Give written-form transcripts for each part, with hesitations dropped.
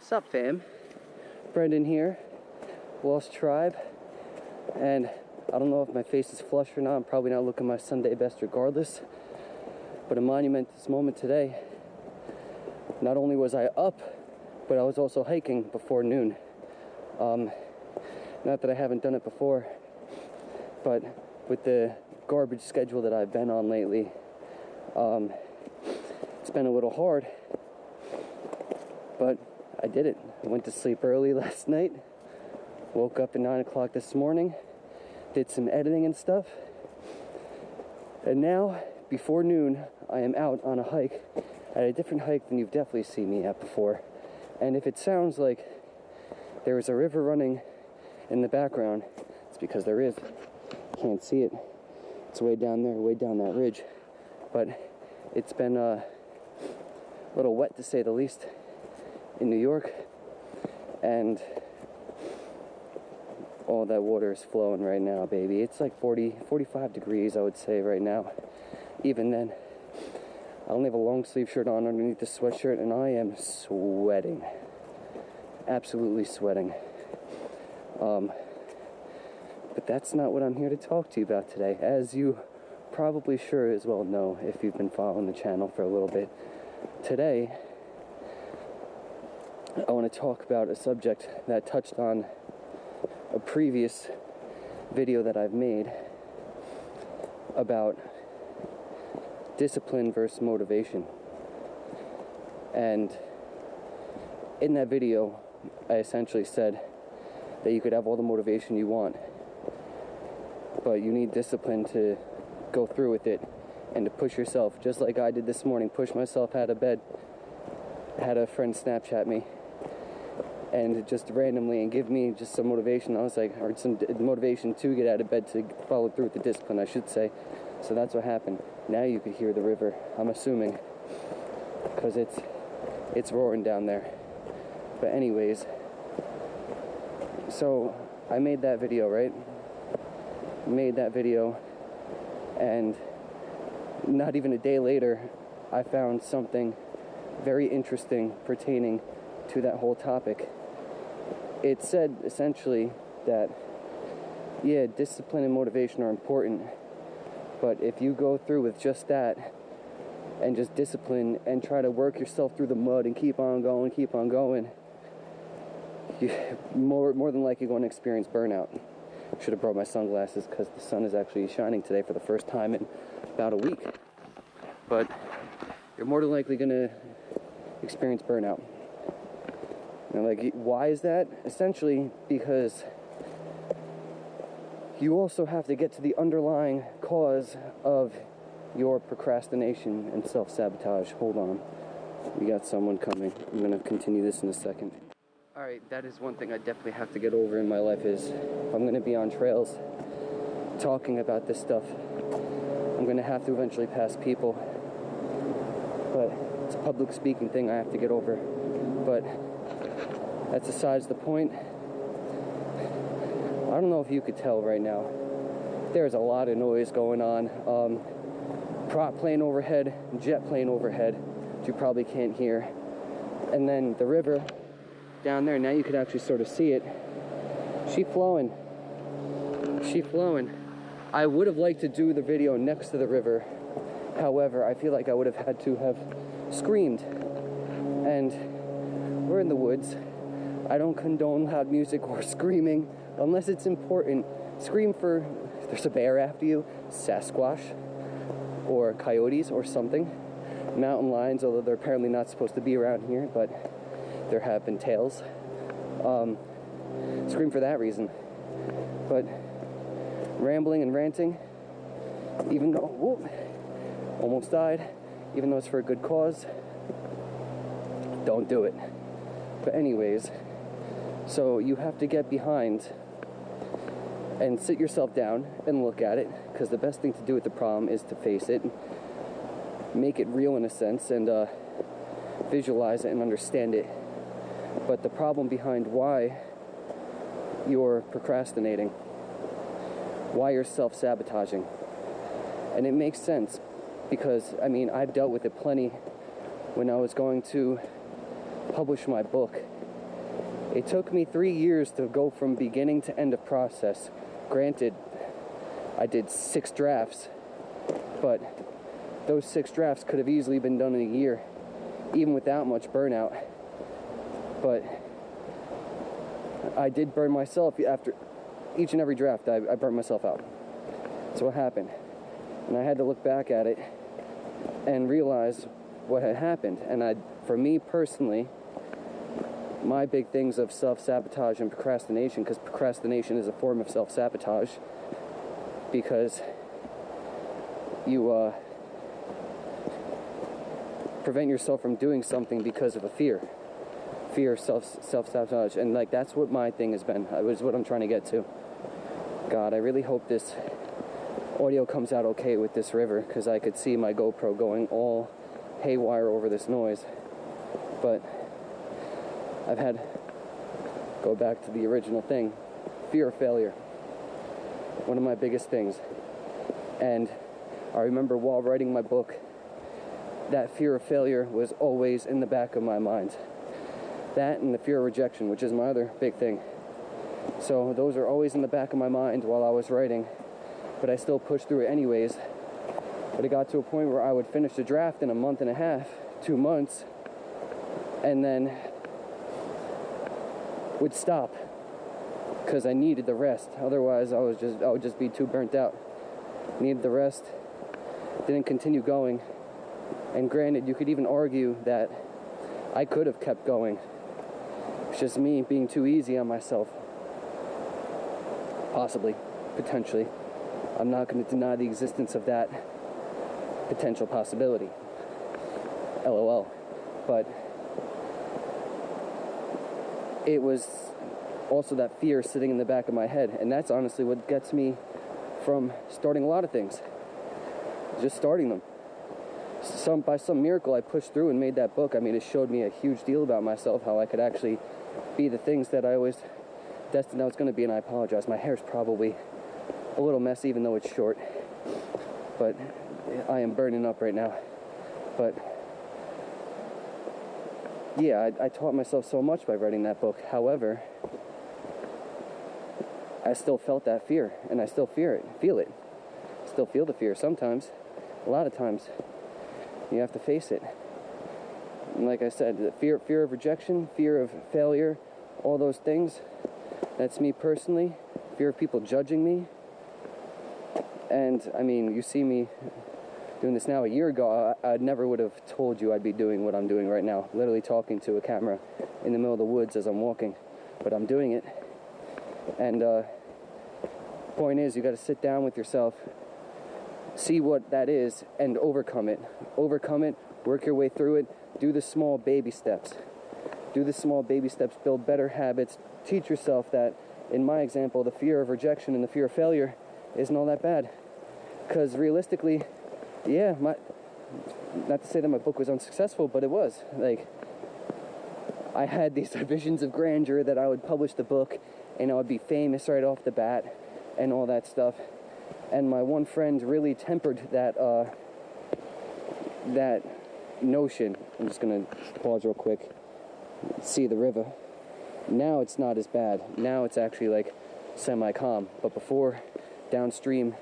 Sup fam, Brendan here, Lost Tribe, and I don't know if my face is flushed or not. I'm probably not looking my Sunday best regardless, but a monumentous moment today. Not only was I up, but I was also hiking before noon. Not that I haven't done it before, but with the garbage schedule that I've been on lately, it's been a little hard, but I did it. I went to sleep early last night, woke up at 9 o'clock this morning, did some editing and stuff, and now, before noon, I am out on a hike, at a different hike than you've definitely seen me at before. And if it sounds like there is a river running in the background, it's because there is. Can't see it. It's way down there, way down that ridge. But it's been a little wet, to say the least, in New York, and all that water is flowing right now, baby. It's like 45 degrees, I would say, right now. Even then, I only have a long sleeve shirt on underneath the sweatshirt, and I am sweating. Absolutely sweating. But that's not what I'm here to talk to you about today, as you probably sure as well know if you've been following the channel for a little bit. Today, I want to talk about a subject that touched on a previous video that I've made about discipline versus motivation. And in that video, I essentially said that you could have all the motivation you want, but you need discipline to go through with it and to push yourself, just like I did this morning. Push myself out of bed. I had a friend Snapchat me and just randomly and give me just some motivation. I was like, or some motivation to get out of bed, to follow through with the discipline, I should say. So that's what happened. Now you could hear the river, I'm assuming, because it's roaring down there. But anyways, so I made that video, right? Made that video, and not even a day later, I found something very interesting pertaining to that whole topic. It said essentially that, yeah, discipline and motivation are important, but if you go through with just that and just discipline and try to work yourself through the mud and keep on going, you're more than likely going to experience burnout. Should have brought my sunglasses because the sun is actually shining today for the first time in about a week. But you're more than likely going to experience burnout. And like, why is that? Essentially because you also have to get to the underlying cause of your procrastination and self-sabotage. Hold on. We got someone coming. I'm going to continue this in a second. Alright, that is one thing I definitely have to get over in my life, is if I'm going to be on trails talking about this stuff, I'm going to have to eventually pass people. But it's a public speaking thing I have to get over. But that's besides the point. I don't know if you could tell right now. There's a lot of noise going on. Prop plane overhead, jet plane overhead, which you probably can't hear. And then the river down there, now you can actually sort of see it. She flowing. I would have liked to do the video next to the river. However, I feel like I would have had to have screamed. And we're in the woods. I don't condone loud music or screaming unless it's important. Scream for, if there's a bear after you, Sasquatch, or coyotes or something. Mountain lions, although they're apparently not supposed to be around here, but there have been tales. Scream for that reason. But rambling and ranting, even though, almost died, even though it's for a good cause, don't do it. But anyways, so you have to get behind and sit yourself down and look at it, because the best thing to do with the problem is to face it, make it real in a sense, and visualize it and understand it. But the problem behind why you're procrastinating, why you're self-sabotaging, and it makes sense, because, I mean, I've dealt with it plenty when I was going to publish my book, It took me 3 years to go from beginning to end of process. Granted, I did 6 drafts, but those 6 drafts could have easily been done in a year, even without much burnout. But I did burn myself after each and every draft. I burnt myself out. That's what happened. And I had to look back at it and realize what had happened. And for me personally, my big things of self-sabotage and procrastination, because procrastination is a form of self-sabotage, because you prevent yourself from doing something because of a fear of self-sabotage. And like, that's what my thing has been. It was what I'm trying to get to. God, I really hope this audio comes out okay with this river, because I could see my GoPro going all haywire over this noise. But I've had, go back to the original thing, fear of failure. One of my biggest things. And I remember while writing my book, that fear of failure was always in the back of my mind. That and the fear of rejection, which is my other big thing. So those are always in the back of my mind while I was writing, but I still pushed through it anyways. But it got to a point where I would finish the draft in a month and a half, 2 months, and then would stop because I needed the rest. Otherwise, I would just be too burnt out. Needed the rest, didn't continue going. And granted, you could even argue that I could have kept going. It's just me being too easy on myself. Possibly, potentially. I'm not going to deny the existence of that potential possibility. LOL. But it was also that fear sitting in the back of my head. And that's honestly what gets me from starting a lot of things. Just starting them. By some miracle, I pushed through and made that book. I mean, it showed me a huge deal about myself, how I could actually be the things that I always destined I was going to be. And I apologize. My hair's probably a little messy, even though it's short. But I am burning up right now. But yeah, I taught myself so much by writing that book. However, I still felt that fear, and I still feel it. Still feel the fear sometimes. A lot of times. You have to face it. And like I said, the fear of rejection, fear of failure, all those things, that's me personally. Fear of people judging me. And, I mean, you see me doing this now. A year ago, I never would have told you I'd be doing what I'm doing right now. Literally talking to a camera in the middle of the woods as I'm walking. But I'm doing it. And, point is, you got to sit down with yourself, see what that is, and overcome it. Overcome it, work your way through it, do the small baby steps. Do the small baby steps, build better habits, teach yourself that, in my example, the fear of rejection and the fear of failure isn't all that bad. Because realistically, yeah, not to say that my book was unsuccessful, but it was. Like, I had these visions of grandeur that I would publish the book and I would be famous right off the bat and all that stuff. And my one friend really tempered that that notion. I'm just gonna pause real quick. See the river. Now it's not as bad. Now it's actually like semi-calm. But before, downstream,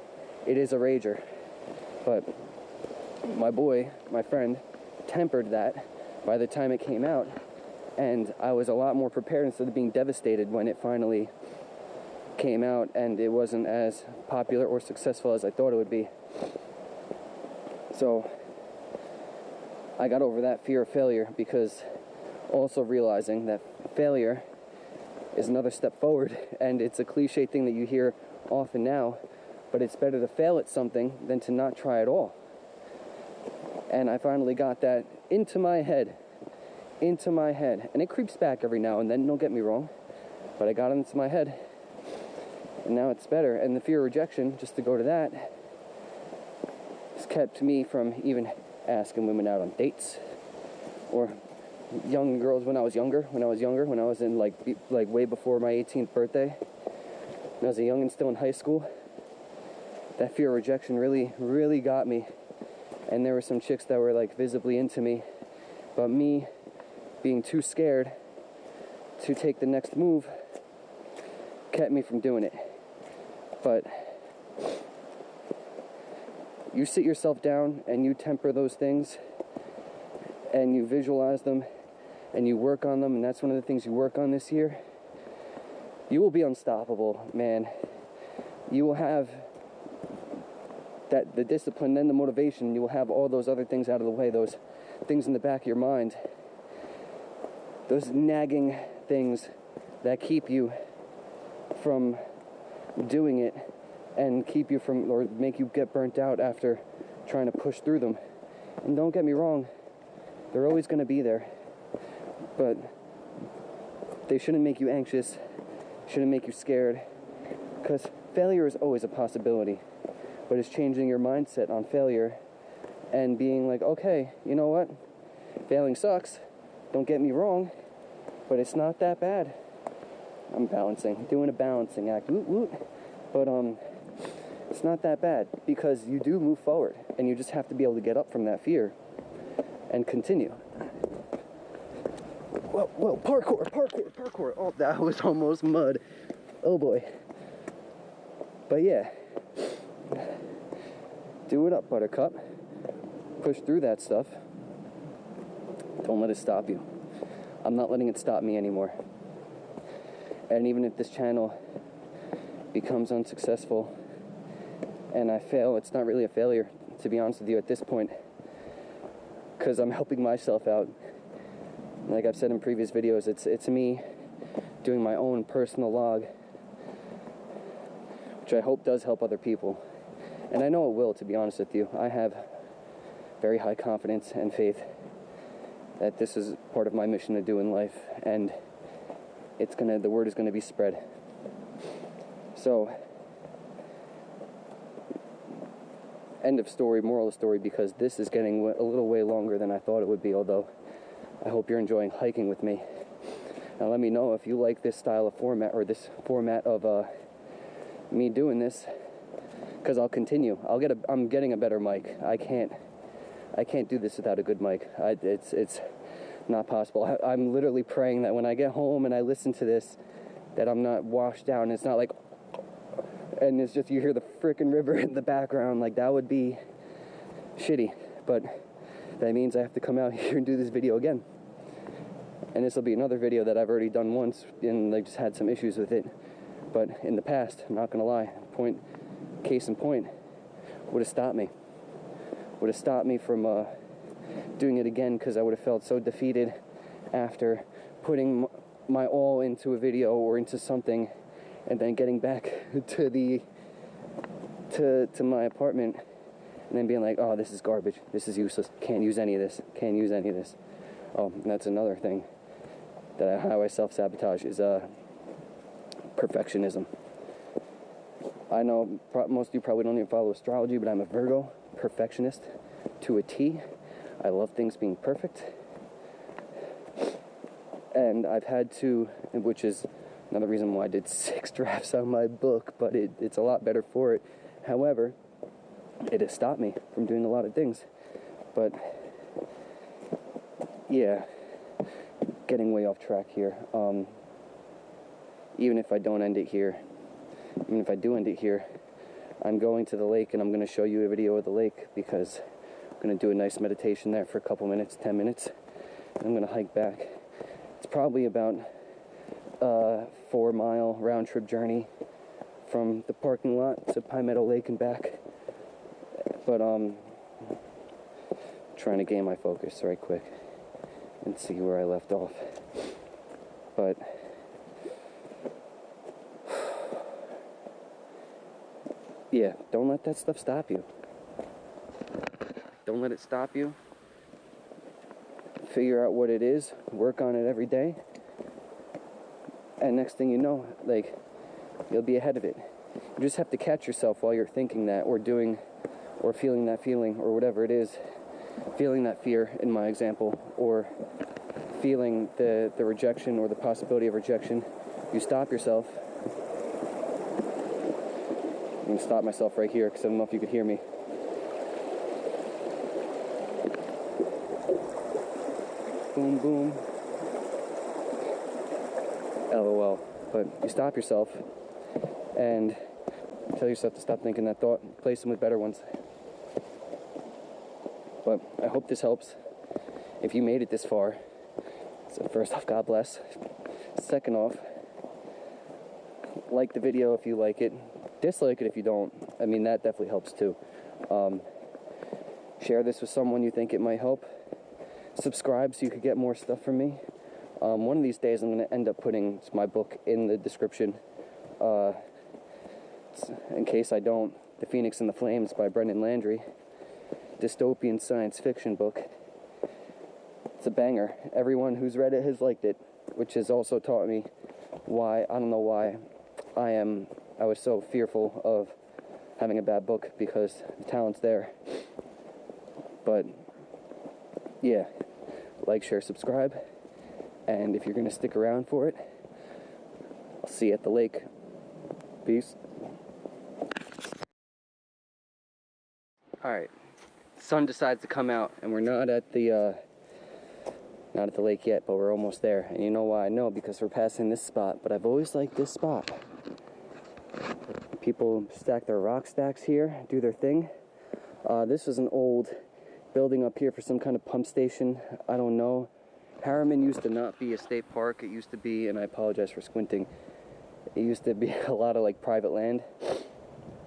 it is a rager. But my friend, tempered that by the time it came out. And I was a lot more prepared instead of being devastated when it finally came out and it wasn't as popular or successful as I thought it would be. So I got over that fear of failure, because also realizing that failure is another step forward, and it's a cliche thing that you hear often now, but it's better to fail at something than to not try at all. And I finally got that into my head, and it creeps back every now and then, don't get me wrong, but I got it into my head. And now it's better. And the fear of rejection, just to go to that, has kept me from even asking women out on dates, or young girls when I was younger, when I was in like way before my 18th birthday, when I was a young and still in high school. That fear of rejection really got me. And there were some chicks that were like visibly into me, but me being too scared to take the next move kept me from doing it. But you sit yourself down and you temper those things and you visualize them and you work on them, and that's one of the things you work on this year, you will be unstoppable, man. You will have the discipline and the motivation. You will have all those other things out of the way, those things in the back of your mind, those nagging things that keep you from doing it and keep you from, or make you get burnt out after trying to push through them. And don't get me wrong, they're always going to be there, but they shouldn't make you anxious, shouldn't make you scared, because failure is always a possibility. But it's changing your mindset on failure and being like, okay, you know what? Failing sucks. Don't get me wrong, but it's not that bad. I'm balancing, doing a balancing act. Woot woot. But it's not that bad, because you do move forward, and you just have to be able to get up from that fear and continue. Whoa, parkour. Oh, that was almost mud. Oh boy. But yeah. Do it up, Buttercup. Push through that stuff. Don't let it stop you. I'm not letting it stop me anymore. And even if this channel becomes unsuccessful and I fail, it's not really a failure, to be honest with you, at this point, because I'm helping myself out. Like I've said in previous videos, it's me doing my own personal log, which I hope does help other people. And I know it will, to be honest with you. I have very high confidence and faith that this is part of my mission to do in life, and the word is gonna be spread. So, end of story, moral of the story, because this is getting a little way longer than I thought it would be, although I hope you're enjoying hiking with me. Now let me know if you like this style of format, or this format of me doing this, because I'll continue. I'm getting a better mic. I can't do this without a good mic. It's not possible. I'm literally praying that when I get home and I listen to this, that I'm not washed down. It's not like, and it's just, you hear the frickin' river in the background. Like, that would be shitty. But that means I have to come out here and do this video again. And this will be another video that I've already done once, and I just had some issues with it. But in the past, I'm not gonna lie, case in point, would have stopped me. Would have stopped me from doing it again, because I would have felt so defeated after putting my all into a video or into something, and then getting back to my apartment and then being like, oh, this is garbage, this is useless, can't use any of this. Oh, and that's another thing how I self-sabotage is perfectionism. I know most of you probably don't even follow astrology, but I'm a Virgo, perfectionist to a T. I love things being perfect. And I've had to, which is another reason why I did 6 drafts on my book, but it's a lot better for it. However, it has stopped me from doing a lot of things. But yeah, getting way off track here. Even if I don't end it here, even if I do end it here, I'm going to the lake, and I'm going to show you a video of the lake, because I'm going to do a nice meditation there for a couple minutes, 10 minutes, and I'm going to hike back. It's probably about a 4-mile round-trip journey from the parking lot to Pine Meadow Lake and back. But trying to gain my focus right quick and see where I left off. But yeah, don't let that stuff stop you. Don't let it stop you. Figure out what it is, work on it every day, and next thing you know, like, you'll be ahead of it. You just have to catch yourself while you're thinking that, or doing, or feeling that feeling, or whatever it is, feeling that fear in my example, or feeling the rejection or the possibility of rejection. You stop yourself. I'm going to stop myself right here, because I don't know if you could hear me. Boom, boom. LOL. But you stop yourself and tell yourself to stop thinking that thought, replace them with better ones. But I hope this helps. If you made it this far, so first off, God bless. Second off, like the video if you like it. Dislike it if you don't. I mean, that definitely helps too. Share this with someone you think it might help. Subscribe so you could get more stuff from me. One of these days I'm going to end up putting my book in the description. In case I don't, The Phoenix and the Flames by Brendan Landry. Dystopian science fiction book. It's a banger. Everyone who's read it has liked it, which has also taught me why, I don't know why, I was so fearful of having a bad book, because the talent's there. But yeah, like, share, subscribe, and if you're gonna stick around for it, I'll see you at the lake. Peace. Alright, sun decides to come out, and we're not at the lake yet, but we're almost there. And you know why I know? Because we're passing this spot. But I've always liked this spot. People stack their rock stacks here, do their thing. This is an old building up here for some kind of pump station. I don't know. Harriman used to not be a state park. It used to be, and I apologize for squinting, it used to be a lot of like private land.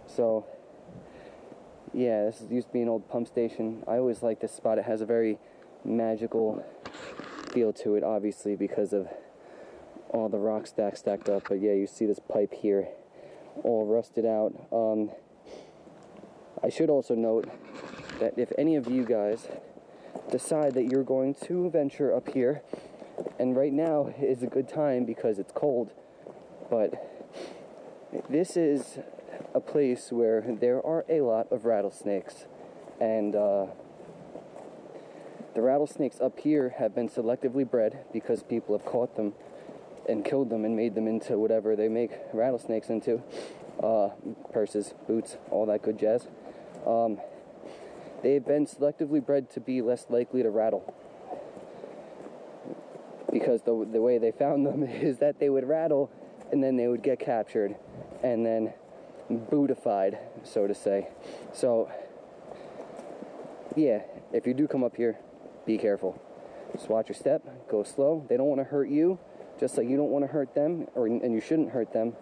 So yeah, this used to be an old pump station. I always like this spot. It has a very magical feel to it, obviously because of all the rock stacks stacked up. But yeah, you see this pipe here all rusted out. I should also note that if any of you guys decide that you're going to venture up here, and right now is a good time because it's cold, but this is a place where there are a lot of rattlesnakes, and the rattlesnakes up here have been selectively bred because people have caught them and killed them and made them into whatever they make rattlesnakes into. Purses, boots, all that good jazz. They've been selectively bred to be less likely to rattle. Because the way they found them is that they would rattle and then they would get captured and then bootified, so to say. So, yeah, if you do come up here, be careful. Just watch your step, go slow. They don't want to hurt you, just like you don't want to hurt them, and you shouldn't hurt them.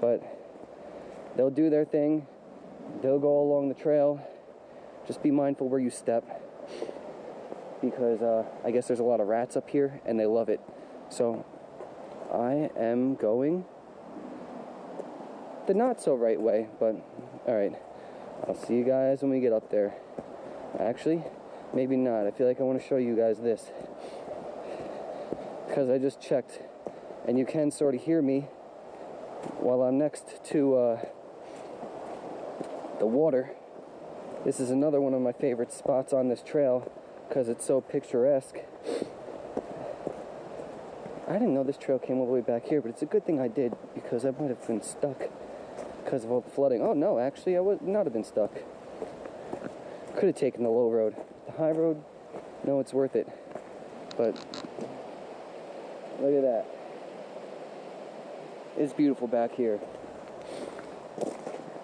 But they'll do their thing. They'll go along the trail. Just be mindful where you step, because I guess there's a lot of rats up here, and they love it. So I am going the not so right way, but alright. I'll see you guys when we get up there. Actually, maybe not. I feel like I want to show you guys this, because I just checked, and you can sort of hear me while I'm next to the water. This is another one of my favorite spots on this trail because it's so picturesque. I didn't know this trail came all the way back here, but it's a good thing I did, because I might have been stuck because of all the flooding. Oh no, actually I would not have been stuck. Could have taken the low road. The high road, no, it's worth it. But look at that. It's beautiful back here.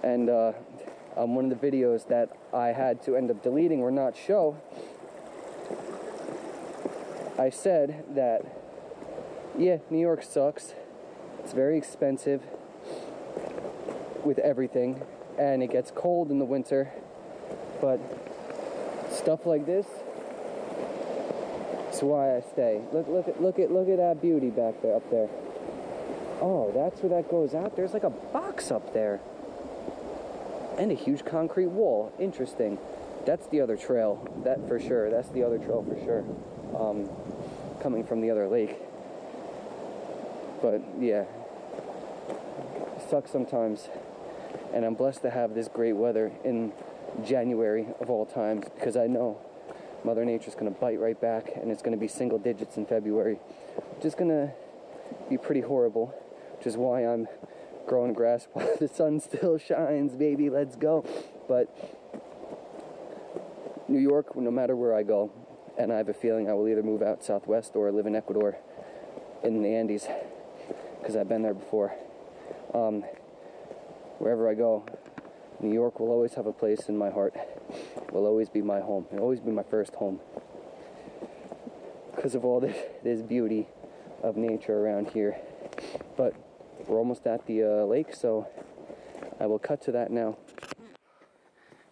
And one of the videos that I had to end up deleting or not show, I said that, yeah, New York sucks. It's very expensive with everything, and it gets cold in the winter, but stuff like this is why I stay. Look at that beauty back there, up there. Oh, that's where that goes out. There's like a box up there. And a huge concrete wall. Interesting. That's the other trail. That for sure. That's the other trail for sure. Coming from the other lake. But yeah. It sucks sometimes. And I'm blessed to have this great weather in January of all times, because I know Mother Nature's going to bite right back, and it's going to be single digits in February. Which is going to be pretty horrible. Which is why I'm growing grass while the sun still shines, baby. Let's go. But New York, no matter where I go, and I have a feeling I will either move out southwest or live in Ecuador in the Andes. because I've been there before. Wherever I go, New York will always have a place in my heart. Will always be my home. It'll always be my first home. Because of all this beauty of nature around here. But we're almost at the lake, so I will cut to that now.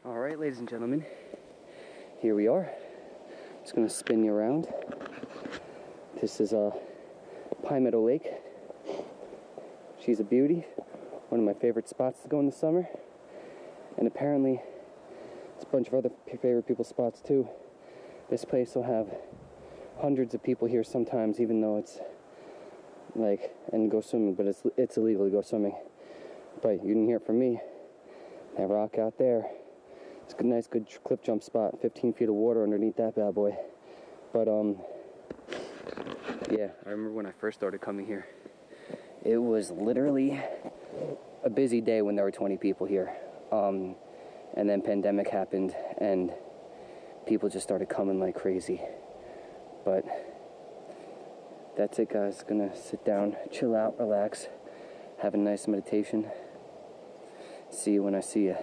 Alright, ladies and gentlemen, here we are. Just going to spin you around. This is Pine Meadow Lake. She's a beauty. One of my favorite spots to go in the summer. And apparently, it's a bunch of other favorite people's spots too. This place will have hundreds of people here sometimes, even though it's like, and go swimming, but it's illegal to go swimming. But you didn't hear it from me. That rock out there, it's a nice good cliff jump spot, 15 feet of water underneath that bad boy. But yeah, I remember when I first started coming here, it was literally a busy day when there were 20 people here. And then pandemic happened and people just started coming like crazy. But that's it, guys. Gonna sit down, chill out, relax, have a nice meditation. See you when I see you.